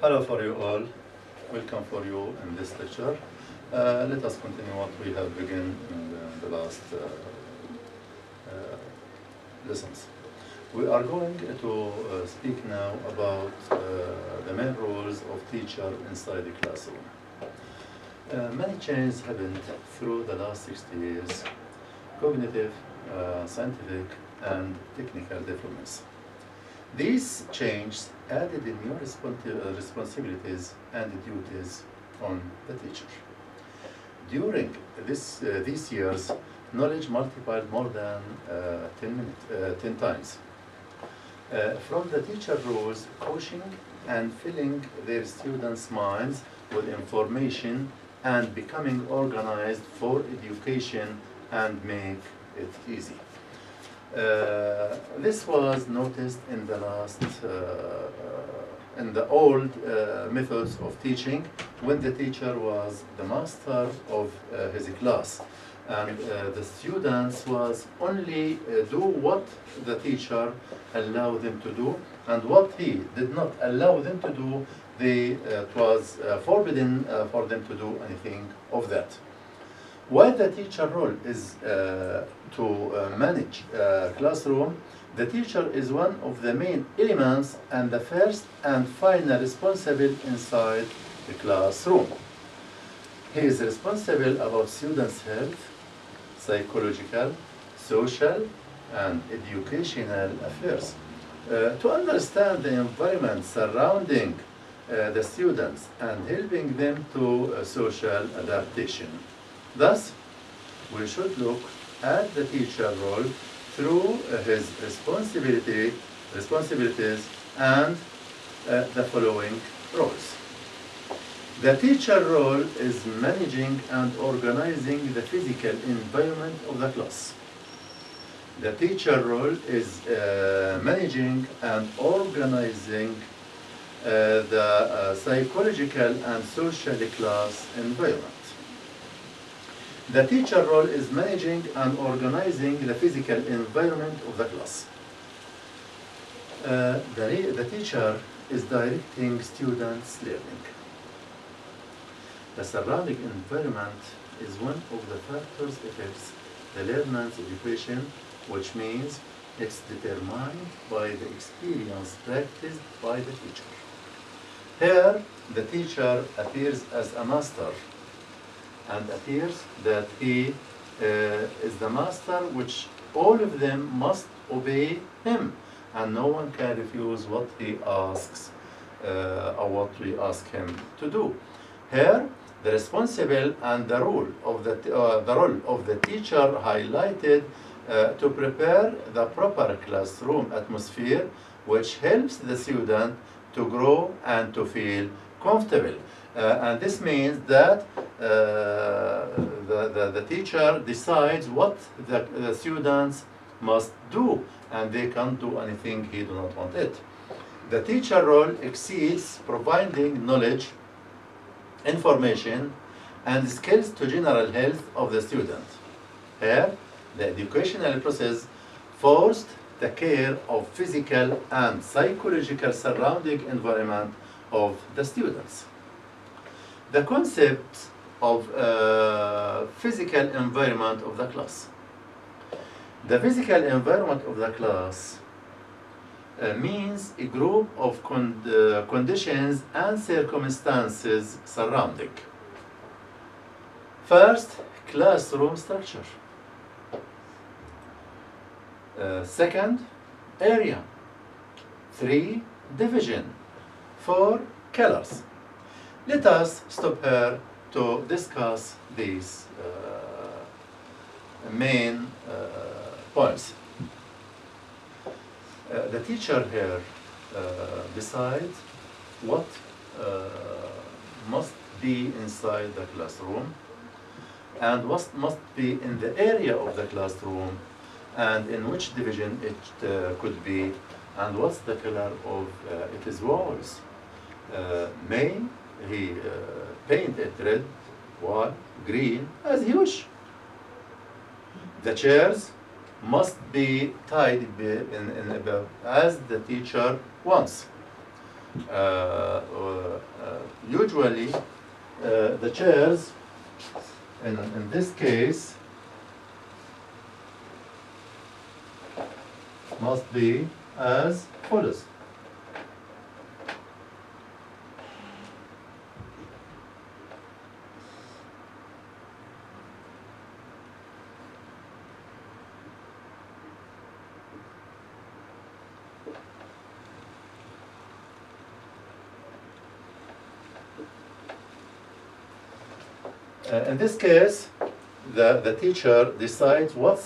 Hello for you all. Welcome for you in this lecture. Let us continue what we have begun in the last lessons. We are going to speak now about the main roles of teacher inside the classroom. Many changes happened through the last 60 years, cognitive, scientific, and technical developments. These changes added new responsibilities and duties on the teacher. During these years, knowledge multiplied more than 10 times. From the teacher roles, coaching and filling their students' minds with information and becoming organized for education and make it easy. This was noticed in the in the old methods of teaching, when the teacher was the master of his class, and the students was only do what the teacher allowed them to do, and what he did not allow them to do, it was forbidden for them to do anything of that. While the teacher role is to manage classroom, the teacher is one of the main elements and the first and final responsible inside the classroom. He is responsible about students' health, psychological, social, and educational affairs. To understand the environment surrounding the students and helping them to social adaptation. Thus, we should look at the teacher role through his responsibilities and the following roles. The teacher role is managing and organizing the physical environment of the class. The teacher role is managing and organizing the psychological and social class environment. The teacher role is managing and organizing the physical environment of the class. The teacher is directing students' learning. The surrounding environment is one of the factors affects the learner's education, which means it's determined by the experience practiced by the teacher. Here, the teacher appears as a master and appears that he is the master, which all of them must obey him, and no one can refuse what he asks or what we ask him to do. Here, the responsible and the role of the teacher highlighted to prepare the proper classroom atmosphere, which helps the student to grow and to feel comfortable. And this means that the teacher decides what the students must do, and they can't do anything he do not want it. The teacher role exceeds providing knowledge, information, and skills to general health of the student. Here, the educational process forced the care of physical and psychological surrounding environment of the students. The concept of physical environment of the class. The physical environment of the class means a group of conditions and circumstances surrounding. First, classroom structure. Second, area. 3, division. 4, colors. Let us stop here to discuss these main points. The teacher here decides what must be inside the classroom and what must be in the area of the classroom and in which division it could be and what's the color of its walls. May he paint it red, white, green, as he wish. The chairs must be tied as the teacher wants. usually the chairs in this case must be as follows. In this case, the teacher decides what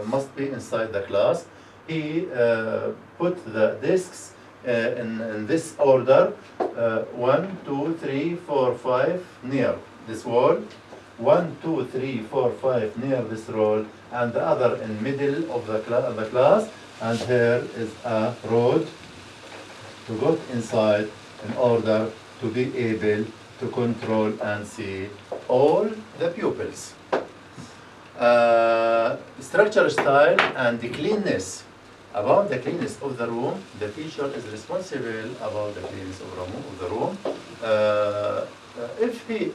must be inside the class. He put the desks in this order, 1, 2, 3, 4, 5 near this wall, 1, 2, 3, 4, 5 near this roll, and the other in middle of the class, and here is a road to go inside in order to be able to control and see all the pupils. Structure, style, and the cleanness. About the cleanness of the room, the teacher is responsible about the cleanness of the room. If he,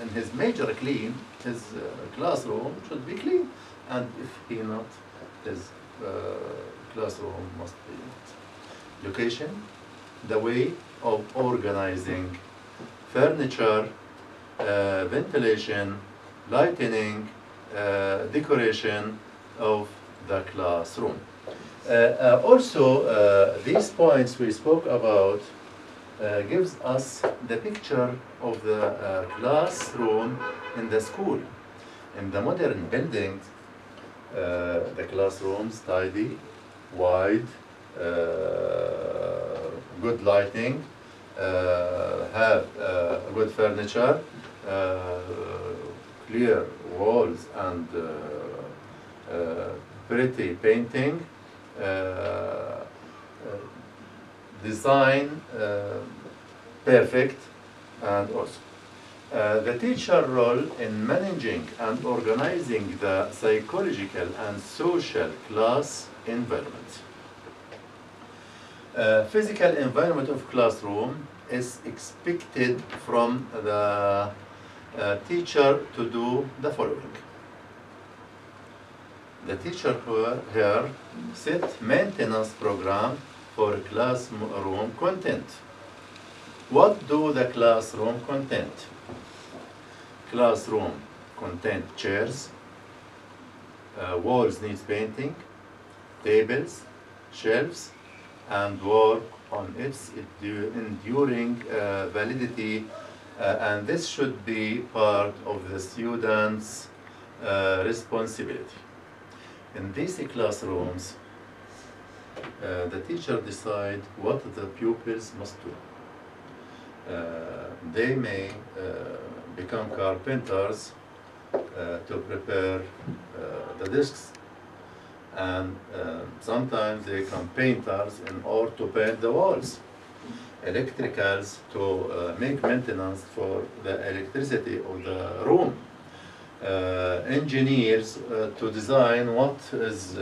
in his major clean, his classroom should be clean, and if he not, his classroom must be not. Location, the way of organizing furniture, ventilation, lighting, decoration of the classroom. Also, these points we spoke about gives us the picture of the classroom in the school. In the modern buildings, the classrooms tidy, wide, good lighting, have good furniture, clear walls, and pretty painting, design perfect, and also the teacher role in managing and organizing the psychological and social class environment. Physical environment of classroom is expected from the teacher to do the following. The teacher here set maintenance program for classroom content. What do the classroom content? Classroom content chairs, walls needs painting, tables, shelves, and work on its enduring validity, and this should be part of the student's responsibility. In these classrooms, the teacher decide what the pupils must do. They may become carpenters to prepare the desks, and sometimes they become painters in order to paint the walls, electricals to make maintenance for the electricity of the room, engineers to design what is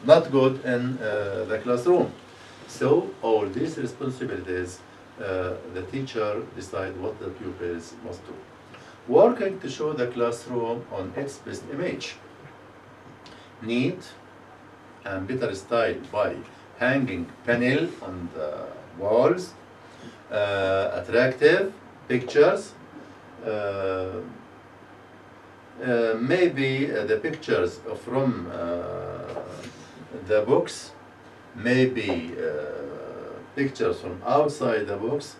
not good in the classroom. So all these responsibilities, the teacher decide what the pupils must do. Working to show the classroom on its best image. Neat and better style by hanging panel on the walls, attractive pictures, maybe the pictures from the books, maybe pictures from outside the books,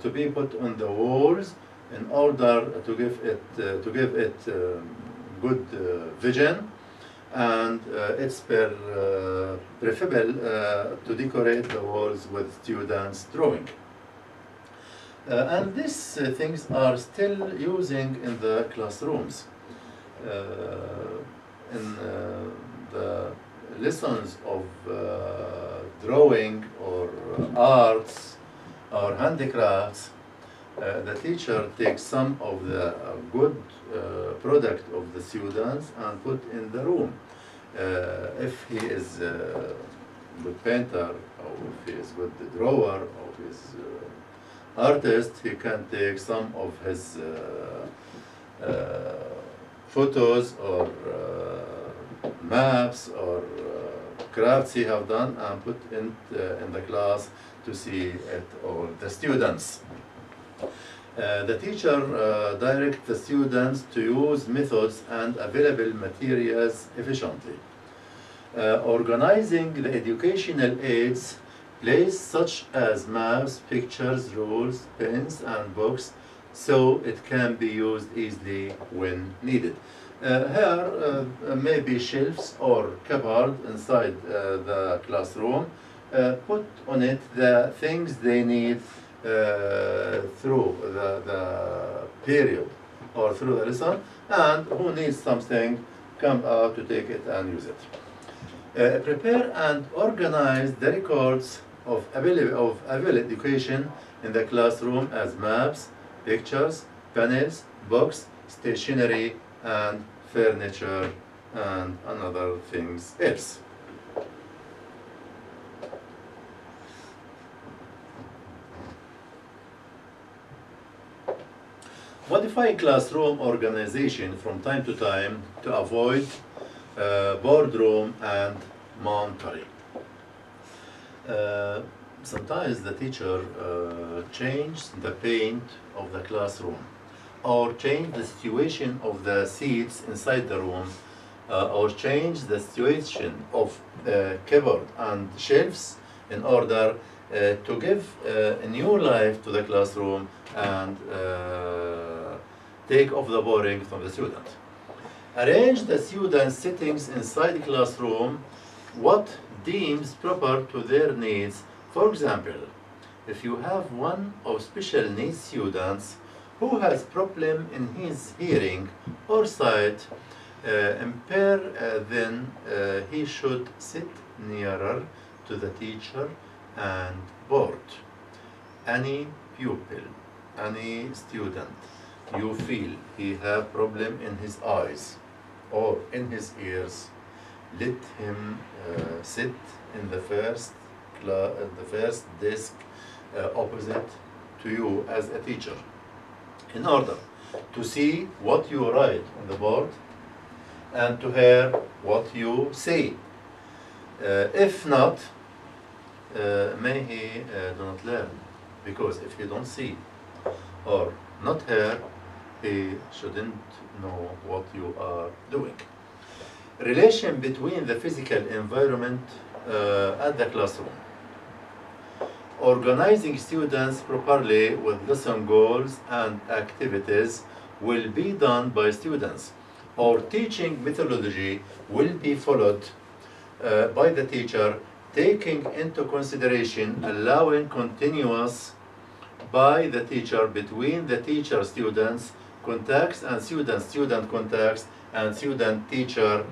to be put on the walls in order to give it good vision, and it's preferable to decorate the walls with students' drawing. And these things are still using in the classrooms. In the lessons of drawing or arts or handicrafts, the teacher takes some of the good product of the students and put in the room. If he is a good painter or if he is good drawer, or if he is artist, he can take some of his photos or maps or crafts he have done and put in the class to see it all the students. The teacher directs the students to use methods and available materials efficiently. Organizing the educational aids, place such as maps, pictures, rules, pens, and books, so it can be used easily when needed. Here, maybe shelves or cupboard inside the classroom. Put on it the things they need through the period or through the lesson, and who needs something, come out to take it and use it. Prepare and organize the records of available education in the classroom as maps, pictures, panels, books, stationery, and furniture, and another things else. Modify classroom organization from time to time to avoid boardroom and monitoring. Sometimes the teacher changes the paint of the classroom, or change the situation of the seats inside the room, or change the situation of cupboard and shelves in order to give a new life to the classroom and take off the boring from the student. Arrange the students' sittings inside the classroom what deems proper to their needs. For example, if you have one of special needs students who has problem in his hearing or sight impair, then he should sit nearer to the teacher and board. Any pupil, any student you feel he have problem in his eyes or in his ears, let him sit in the first desk opposite to you as a teacher, in order to see what you write on the board and to hear what you say. If not, may he do not learn, because if he don't see or not hear, he shouldn't know what you are doing. Relation between the physical environment at the classroom. Organizing students properly with lesson goals and activities will be done by students, or teaching methodology will be followed by the teacher, taking into consideration allowing continuous by the teacher between the teacher-students contacts and student-student contacts and student-teacher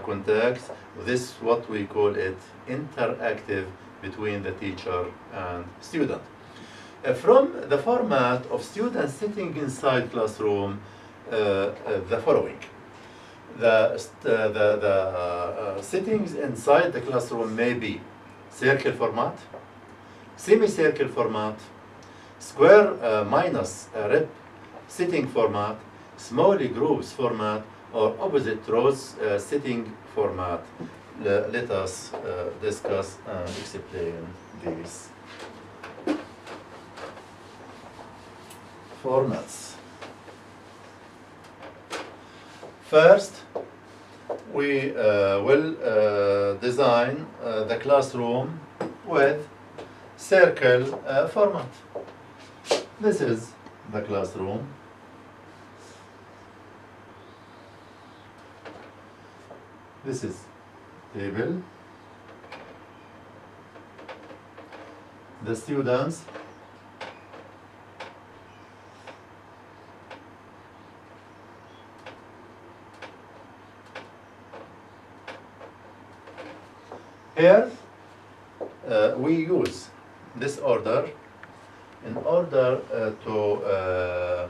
contacts. This is what we call it interactive between the teacher and student. From the format of students sitting inside classroom, the following. The sittings inside the classroom may be circle format, semicircle format, square minus rep sitting format, small groups format, or opposite rows sitting format. Let us discuss and explain these formats. First, we will design the classroom with circle format. This is the classroom. This is table. The students. Here we use this order in order to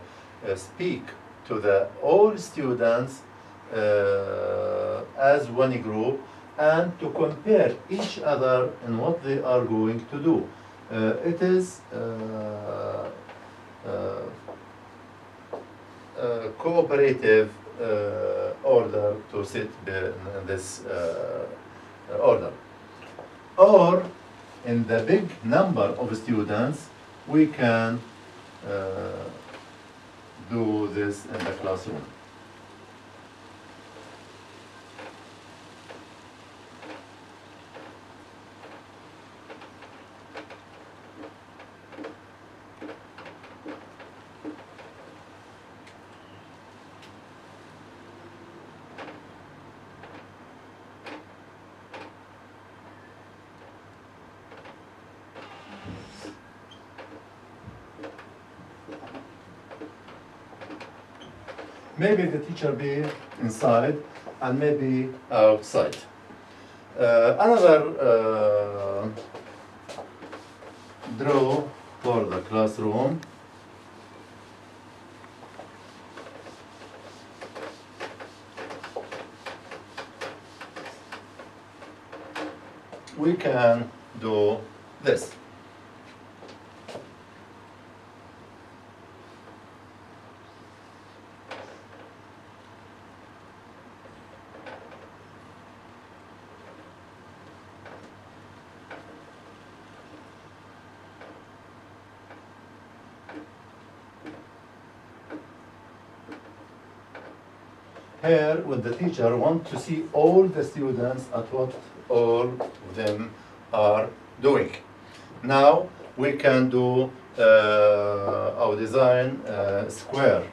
speak to the all students as one group, and to compare each other in what they are going to do. It is cooperative order to sit in this order. Or in the big number of students, we can do this in the classroom. Maybe the teacher be inside and maybe outside. Another draw for the classroom. We can do this. Here, when the teacher wants to see all the students at what all of them are doing. Now we can do our design square.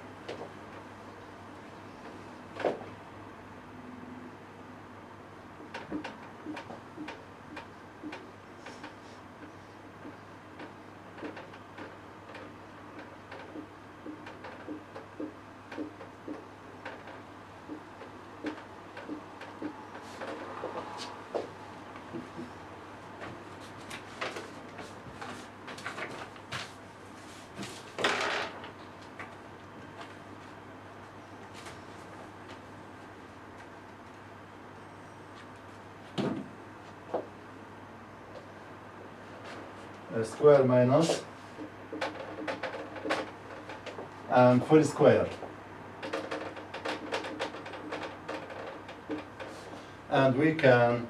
Square minus and full square, and we can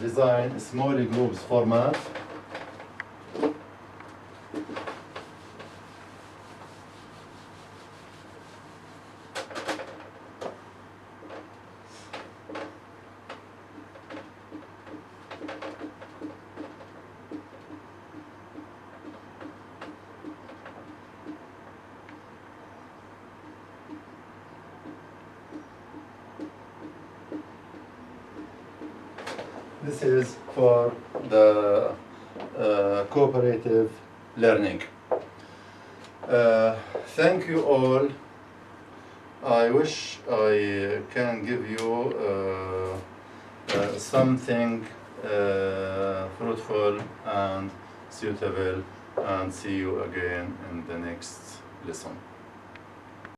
design small groups format. This is for the cooperative learning. Thank you all. I wish I can give you something fruitful and suitable, and see you again in the next lesson.